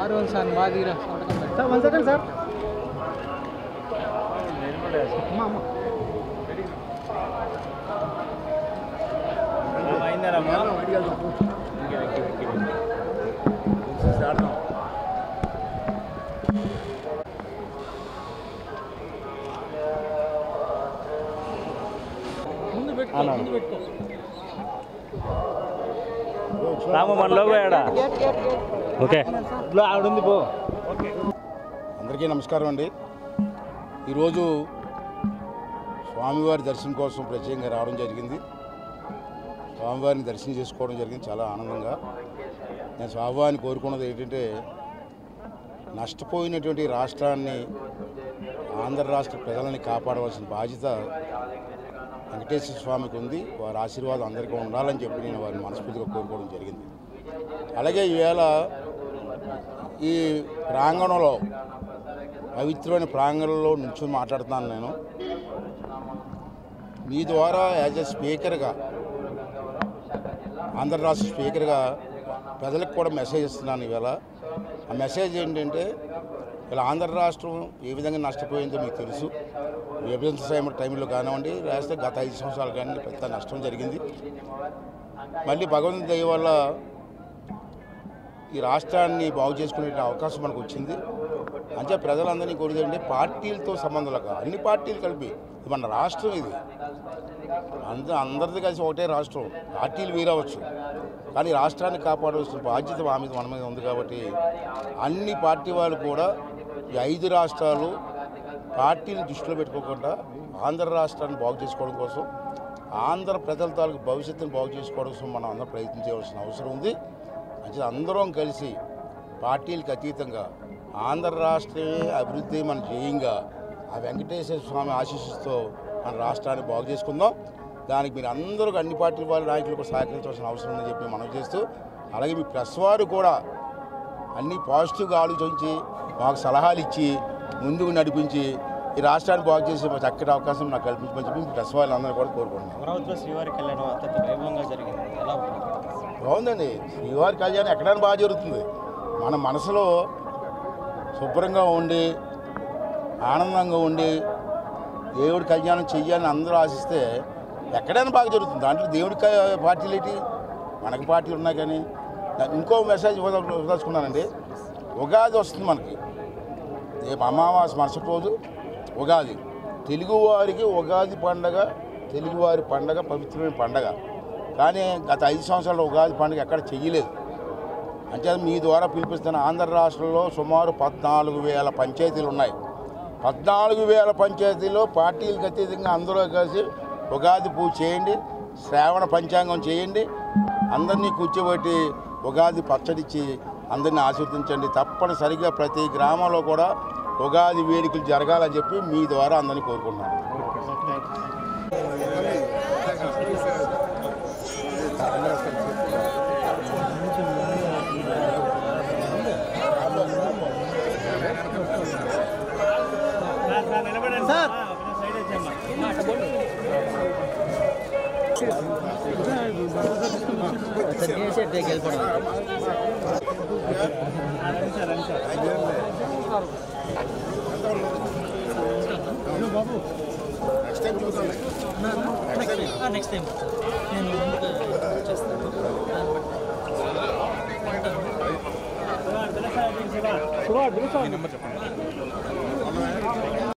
Aaron sir మాదిరా sir 1 second sir అమ్మా అమ్మా అయిందరమ్మా ముందు పెట్టుకో రాము మన లోగో ఏడా ఓకే ఆవిడుంది పో. అందరికీ నమస్కారం అండి. ఈరోజు స్వామివారి దర్శనం కోసం ప్రత్యేకంగా రావడం జరిగింది. స్వామివారిని దర్శనం చేసుకోవడం జరిగింది చాలా ఆనందంగా. నేను స్వామివారిని కోరుకున్నది ఏంటంటే నష్టపోయినటువంటి రాష్ట్రాన్ని ఆంధ్ర రాష్ట్ర ప్రజలని కాపాడవలసిన బాధ్యత వెంకటేశ్వర స్వామికి ఉంది. వారి ఆశీర్వాదం అందరికీ ఉండాలని చెప్పి నేను వారిని మనస్ఫూర్తిగా కోరుకోవడం జరిగింది. అలాగే ఈవేళ ఈ ప్రాంగణంలో పవిత్రమైన ప్రాంగణంలో నుంచి మాట్లాడుతున్నాను. నేను మీ ద్వారా యాజ్ ఎ స్పీకర్గా ఆంధ్ర రాష్ట్ర స్పీకర్గా ప్రజలకు కూడా మెసేజ్ ఇస్తున్నాను. ఈవేళ ఆ మెసేజ్ ఏంటంటే ఇలా ఆంధ్ర రాష్ట్రం ఏ విధంగా నష్టపోయిందో మీకు తెలుసు. విభజన టైంలో కానివ్వండి రాష్ట్ర గత 5 సంవత్సరాలు కానీ పెద్ద నష్టం జరిగింది. మళ్ళీ భగవంతుని దయ వల్ల ఈ రాష్ట్రాన్ని బాగు చేసుకునే అవకాశం మనకు వచ్చింది. అంటే ప్రజలందరినీ కోరేదంటే పార్టీలతో సంబంధం లేక అన్ని పార్టీలు కలిపి మన రాష్ట్రం ఇది అందరిది కలిసి ఒకటే రాష్ట్రం. పార్టీలు వేరవచ్చు కానీ రాష్ట్రాన్ని కాపాడవలసిన బాధ్యత మన మీద ఉంది. కాబట్టి అన్ని పార్టీ వాళ్ళు కూడా ఈ 5 రాష్ట్రాలు పార్టీని దృష్టిలో పెట్టుకోకుండా ఆంధ్ర రాష్ట్రాన్ని బాగు చేసుకోవడం కోసం ఆంధ్ర ప్రజల తాలూకు భవిష్యత్తును బాగు చేసుకోవడం కోసం మనం అందరం ప్రయత్నం చేయవలసిన అవసరం ఉంది. అంటే అందరం కలిసి పార్టీలకు అతీతంగా ఆంధ్ర రాష్ట్రమే అభివృద్ధి మన ధ్యేయంగా ఆ వెంకటేశ్వర స్వామి ఆశీస్సుతో మన రాష్ట్రాన్ని బాగు చేసుకుందాం. దానికి మీరు అందరూ అన్ని పార్టీల వాళ్ళ నాయకులకు సహకరించవలసిన అవసరం ఉందని చెప్పి మనం చేస్తూ, అలాగే మీ ప్రెస్ వారు కూడా అన్ని పాజిటివ్గా ఆలోచించి మాకు సలహాలు ఇచ్చి ముందుకు నడిపించి ఈ రాష్ట్రాన్ని బాగు చేసే చక్కటి అవకాశం నాకు కల్పించమని చెప్పి ప్రెస్ వాళ్ళందరూ కూడా కోరుకుంటున్నాను. అమరావతిలో శ్రీవారి కళ్యాణం అత్యంత వైభవంగా జరిగింది. ఎలా బాగుందండి. శ్రీవారి కళ్యాణం ఎక్కడైనా బాగా జరుగుతుంది. మన మనసులో శుభ్రంగా ఉండి ఆనందంగా ఉండి దేవుడి కళ్యాణం చెయ్యాలని అందరూ ఆశిస్తే ఎక్కడైనా బాగా జరుగుతుంది. దాంట్లో దేవుడి పార్టీలు ఏంటి, మనకి పార్టీలు ఉన్నాయి. కానీ ఇంకో మెసేజ్ వదలుచుకున్నానండి. ఉగాది వస్తుంది మనకి. అమావాస్య మరుసటి రోజు ఉగాది. తెలుగువారికి ఉగాది పండగ తెలుగువారి పండగ పవిత్రమైన పండగ. కానీ గత 5 సంవత్సరాల ఉగాది పండుగ ఎక్కడ చెయ్యలేదు. అంటే మీ ద్వారా పిలిపిస్తున్న ఆంధ్ర రాష్ట్రంలో సుమారు 14,000 పంచాయతీలు ఉన్నాయి. 14,000 పంచాయతీల్లో పార్టీలకు అతీతంగా అందరూ కలిసి ఉగాది పూజ చేయండి, శ్రావణ పంచాంగం చేయండి, అందరినీ కూర్చోబెట్టి ఉగాది పచ్చడిచ్చి అందరినీ ఆశీర్వదించండి. తప్పనిసరిగా ప్రతి గ్రామంలో కూడా ఉగాది వేడుకలు జరగాలని చెప్పి మీ ద్వారా అందరినీ కోరుకుంటున్నాను. సార్ బాబు నెక్స్ట్ టైం నేను చేస్తాను. చెప్పండి.